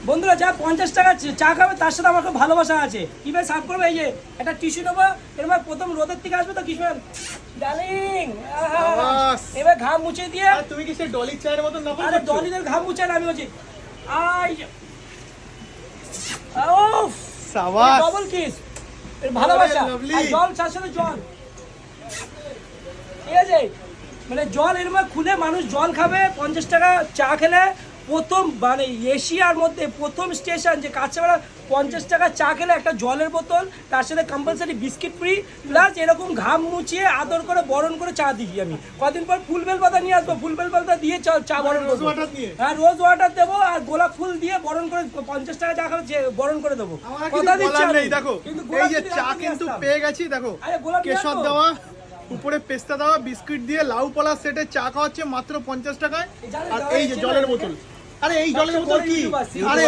বন্ধুরা যা 50 টাকা চা খাবে তার সাথে আমার খুব ভালোবাসা আছে। কিভাবে সার্ভ করবে, এই যে একটা টিস্যু নেবো, এবার প্রথম রোদের থেকে আসবে তো কিছু ডার্লিং, এবার ঘাম মুছে দিয়ে। তুমি কি সেই ডলি চায়ের মতন না? আরে ডলিদের ঘাম মুছে না, আমি বলছি আই ওফ সাবাস, ডবল কিস, ভালোবাসা। আর জল, চার সাথে জল, ঠিক আছে? মানে জল এর মধ্যে খুলে মানুষ জল খাবে 50 টাকা চা খেলে। প্রথম মানে এশিয়ার মধ্যে প্রথম স্টেশন যে কাছেবেলা 50 টাকা চা খেলে একটা জলের বোতল, তার সাথে কম্পালসারি বিস্কিট ফ্রি, প্লাস এরকম ঘাম মুছিয়ে আদর করে বরণ করে চা দিই আমি। কদিন পর ফুল বেল পাতা নিয়ে আসবো, ফুল বেল পাতা দিয়ে চা বরণ করবো। হ্যাঁ, রোজ ওয়াটার দেবো আর গোলাপ ফুল দিয়ে বরণ করে 50 টাকা চা খাবে বরণ করে দেবো। কথা দিচ্ছি আমি। দেখো কিন্তু এই যে চা কিন্তু পেয়ে গেছি, দেখো কেশর দেওয়া, উপরে পেস্তা দেওয়া, বিস্কুট দিয়ে লাউ পলা সেটে চা খাওয়াচ্ছে মাত্র 50 টাকায়। আর এই যে জলের বোতল, আরে এই জলের বোতল কি, আরে